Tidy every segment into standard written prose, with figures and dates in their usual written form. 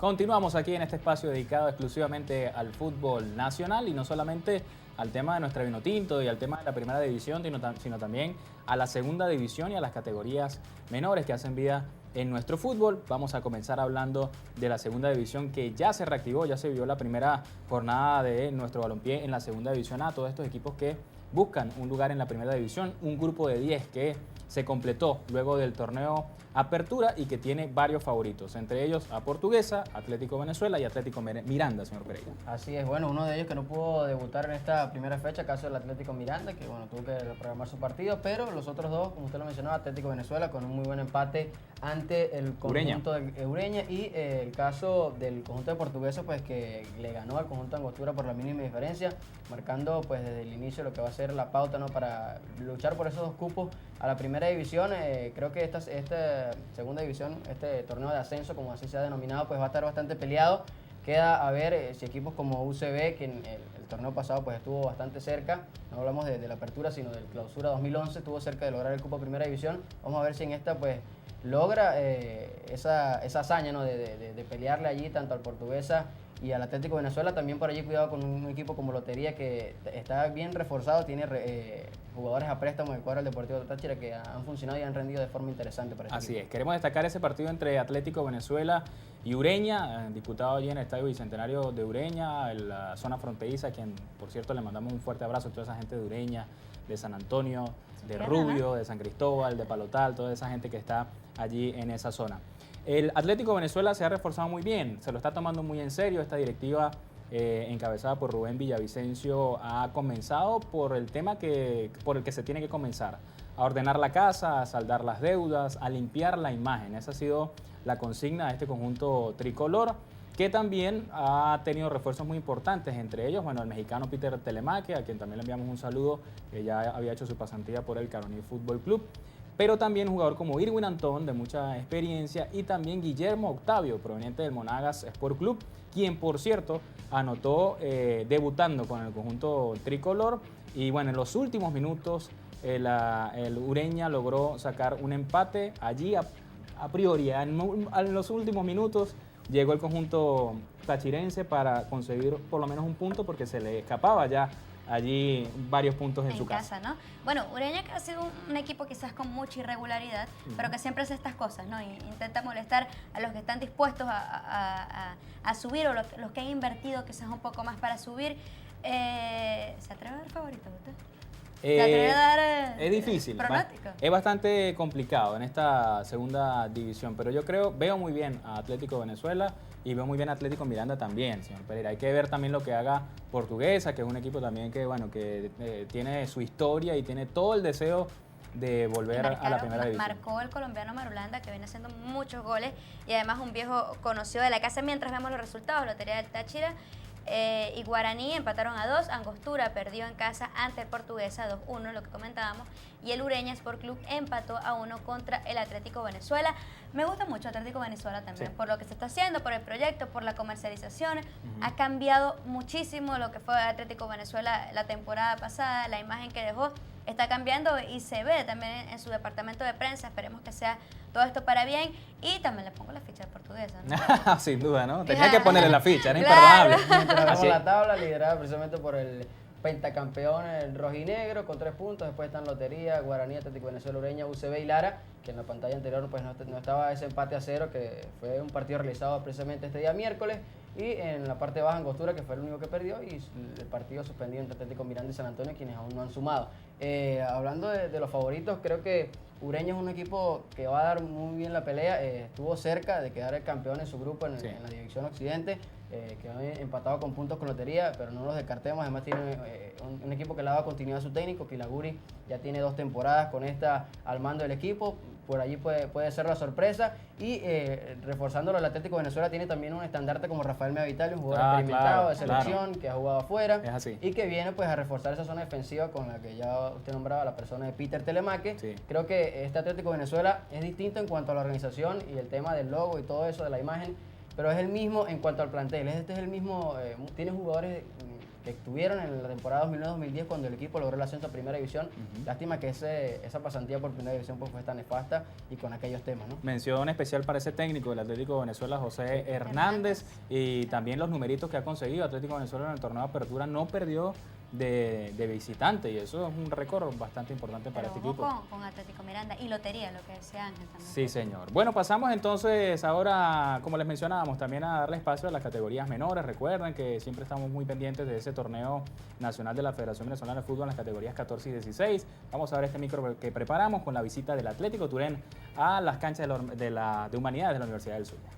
Continuamos aquí en este espacio dedicado exclusivamente al fútbol nacional y no solamente al tema de nuestra Vinotinto y al tema de la primera división, sino también a la segunda división y a las categorías menores que hacen vida en nuestro fútbol. Vamos a comenzar hablando de la segunda división que ya se reactivó, ya se vivió la primera jornada de nuestro balompié en la segunda división A. Todos estos equipos que buscan un lugar en la primera división, un grupo de 10 que se completó luego del torneo Apertura y que tiene varios favoritos, entre ellos a Portuguesa, Atlético Venezuela y Atlético Miranda, señor Pereira. Así es, bueno, uno de ellos que no pudo debutar en esta primera fecha, caso del Atlético Miranda, que bueno, tuvo que reprogramar su partido, pero los otros dos, como usted lo mencionó, Atlético Venezuela con un muy buen empate ante el conjunto de Ureña y el caso del conjunto de Portuguesa, pues que le ganó al conjunto de Angostura por la mínima diferencia, marcando pues desde el inicio lo que va a ser la pauta, ¿no?, para luchar por esos dos cupos a la primera división. Creo que esta segunda división, este torneo de ascenso, como así se ha denominado, pues va a estar bastante peleado. Queda a ver si equipos como UCB, que en el torneo pasado pues estuvo bastante cerca, no hablamos de la apertura, sino del clausura 2011, estuvo cerca de lograr el cupo primera división. Vamos a ver si en esta pues logra esa hazaña, ¿no?, de pelearle allí tanto al Portuguesa y al Atlético Venezuela. También por allí cuidado con un equipo como Lotería, que está bien reforzado, tiene jugadores a préstamo del cuadro del Deportivo Táchira que han funcionado y han rendido de forma interesante para este Así equipo. es, queremos destacar ese partido entre Atlético Venezuela y Ureña, disputado allí en el Estadio Bicentenario de Ureña, en la zona fronteriza, a quien por cierto le mandamos un fuerte abrazo a toda esa gente de Ureña, de San Antonio, de Rubio, de San Cristóbal, de Palotal, toda esa gente que está allí en esa zona. El Atlético Venezuela se ha reforzado muy bien, se lo está tomando muy en serio. Esta directiva encabezada por Rubén Villavicencio ha comenzado por el tema por el que se tiene que comenzar, a ordenar la casa, a saldar las deudas, a limpiar la imagen. Esa ha sido la consigna de este conjunto tricolor, que también ha tenido refuerzos muy importantes, entre ellos, bueno, el mexicano Peter Telemaque, a quien también le enviamos un saludo, que ya había hecho su pasantía por el Caroní Fútbol Club, pero también un jugador como Irwin Antón, de mucha experiencia, y también Guillermo Octavio, proveniente del Monagas Sport Club, quien, por cierto, anotó debutando con el conjunto tricolor. Y bueno, en los últimos minutos el Ureña logró sacar un empate allí a priori. En los últimos minutos llegó el conjunto tachirense para conseguir por lo menos un punto, porque se le escapaba ya allí varios puntos en su casa, ¿no? Bueno, Ureña ha sido un equipo quizás con mucha irregularidad, pero que siempre hace estas cosas, ¿no? Intenta molestar a los que están dispuestos a subir, o los que han invertido quizás un poco más para subir. ¿Se atreve a dar favorito usted? ¿Se atreve a dar es difícil, pronóstico? Es bastante complicado en esta segunda división, pero yo veo muy bien a Atlético Venezuela y veo muy bien a Atlético Miranda también, señor Pereira. Hay que ver también lo que haga Portuguesa, que es un equipo también que, bueno, que tiene su historia y tiene todo el deseo de volver a la primera división. Marcó el colombiano Marulanda, que viene haciendo muchos goles y además un viejo conocido de la casa. Mientras vemos los resultados, Lotería del Táchira y Guaraní empataron a 2, Angostura perdió en casa ante el Portuguesa 2-1, lo que comentábamos, y el Ureña Sport Club empató a 1 contra el Atlético Venezuela. Me gusta mucho Atlético Venezuela también, por lo que se está haciendo, por el proyecto, por la comercialización. Ha cambiado muchísimo lo que fue Atlético Venezuela la temporada pasada, la imagen que dejó está cambiando y se ve también en su departamento de prensa. Esperemos que sea todo esto para bien, y también le pongo la ficha al Portuguesa, ¿no? Sin duda, ¿no? Tenía que ponerle la ficha, era Claro. imperdonable. Mientras vemos la tabla, liderada precisamente por el pentacampeón, el rojinegro, con 3 puntos. Después están Lotería, Guaraní, Atlético Venezuela, Ureña, UCB y Lara, que en la pantalla anterior pues no estaba ese empate a 0, que fue un partido realizado precisamente este día miércoles. Y en la parte baja, Angostura, que fue el único que perdió, y el partido suspendido entre Atlético Miranda y San Antonio, quienes aún no han sumado. Hablando de los favoritos, creo que Ureña es un equipo que va a dar muy bien la pelea. Estuvo cerca de quedar el campeón en su grupo en la División Occidente, que han empatado con puntos con Lotería, pero no los descartemos. Además tiene un equipo que le ha dado continuidad a su técnico, Kilaguri ya tiene 2 temporadas con esta al mando del equipo. Por allí puede ser la sorpresa. Y reforzándolo, el Atlético Venezuela tiene también un estandarte como Rafael Meavitali, un jugador experimentado de selección, que ha jugado afuera y que viene pues a reforzar esa zona defensiva con la que ya usted nombraba, la persona de Peter Telemaque. Creo que este Atlético Venezuela es distinto en cuanto a la organización y el tema del logo y todo eso, de la imagen, pero es el mismo en cuanto al plantel. Este es el mismo, tiene jugadores estuvieron en la temporada 2009-2010 cuando el equipo logró el ascenso a Primera División. Lástima que esa pasantía por Primera División pues, fue tan nefasta y con aquellos temas, ¿no? Mención especial para ese técnico del Atlético de Venezuela, José Hernández, y también los numeritos que ha conseguido Atlético de Venezuela en el torneo de apertura. No perdió de visitante y eso es un récord bastante importante para este equipo. Con Atlético Miranda y Lotería, lo que decía Ángel también. Sí, señor. Bueno, pasamos entonces ahora, como les mencionábamos, también a darle espacio a las categorías menores. Recuerden que siempre estamos muy pendientes de ese torneo nacional de la Federación Venezolana de Fútbol en las categorías 14 y 16. Vamos a ver este micro que preparamos con la visita del Atlético Turén a las canchas de Humanidades de la Universidad del Zulia.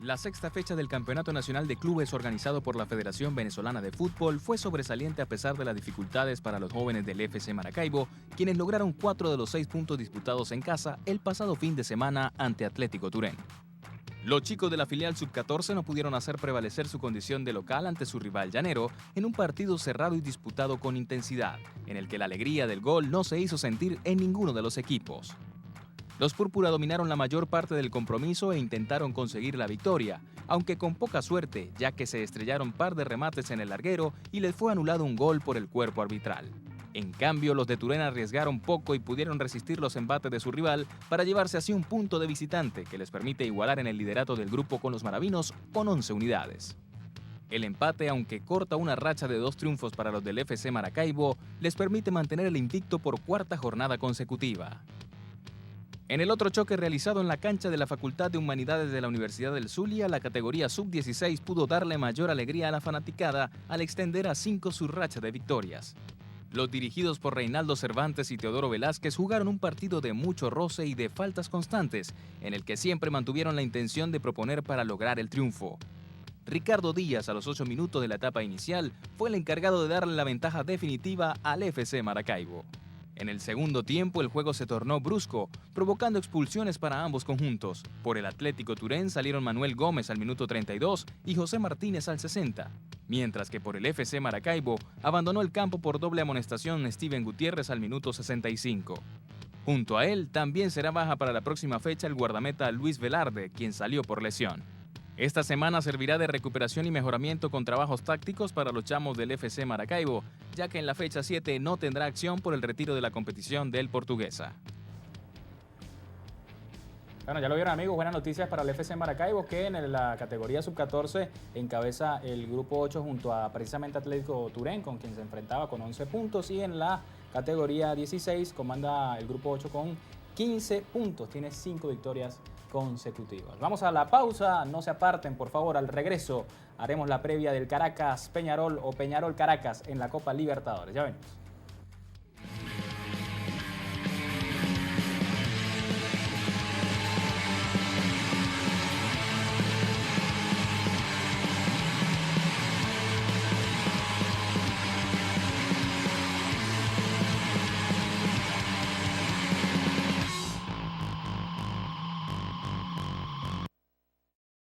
La sexta fecha del Campeonato Nacional de Clubes organizado por la Federación Venezolana de Fútbol fue sobresaliente a pesar de las dificultades para los jóvenes del FC Maracaibo, quienes lograron 4 de los 6 puntos disputados en casa el pasado fin de semana ante Atlético Turén. Los chicos de la filial sub-14 no pudieron hacer prevalecer su condición de local ante su rival llanero en un partido cerrado y disputado con intensidad, en el que la alegría del gol no se hizo sentir en ninguno de los equipos. Los púrpura dominaron la mayor parte del compromiso e intentaron conseguir la victoria, aunque con poca suerte, ya que se estrellaron par de remates en el larguero y les fue anulado un gol por el cuerpo arbitral. En cambio, los de Turén arriesgaron poco y pudieron resistir los embates de su rival para llevarse así un punto de visitante que les permite igualar en el liderato del grupo con los maravinos con 11 unidades. El empate, aunque corta una racha de 2 triunfos para los del FC Maracaibo, les permite mantener el invicto por 4ª jornada consecutiva. En el otro choque realizado en la cancha de la Facultad de Humanidades de la Universidad del Zulia, la categoría sub-16 pudo darle mayor alegría a la fanaticada al extender a 5 su racha de victorias. Los dirigidos por Reinaldo Cervantes y Teodoro Velázquez jugaron un partido de mucho roce y de faltas constantes, en el que siempre mantuvieron la intención de proponer para lograr el triunfo. Ricardo Díaz, a los 8 minutos de la etapa inicial, fue el encargado de darle la ventaja definitiva al FC Maracaibo. En el segundo tiempo el juego se tornó brusco, provocando expulsiones para ambos conjuntos. Por el Atlético Turén salieron Manuel Gómez al minuto 32 y José Martínez al 60, mientras que por el FC Maracaibo abandonó el campo por doble amonestación Steven Gutiérrez al minuto 65. Junto a él también será baja para la próxima fecha el guardameta Luis Velarde, quien salió por lesión. Esta semana servirá de recuperación y mejoramiento con trabajos tácticos para los chamos del FC Maracaibo, ya que en la fecha 7 no tendrá acción por el retiro de la competición del Portuguesa. Bueno, ya lo vieron, amigos, buenas noticias para el FC Maracaibo, que en la categoría sub-14 encabeza el grupo 8 junto a precisamente Atlético Turén, con quien se enfrentaba con 11 puntos, y en la categoría 16 comanda el grupo 8 con 15 puntos, tiene 5 victorias consecutivas. Vamos a la pausa, no se aparten, por favor. Al regreso haremos la previa del Caracas Peñarol o Peñarol Caracas en la Copa Libertadores. Ya venimos.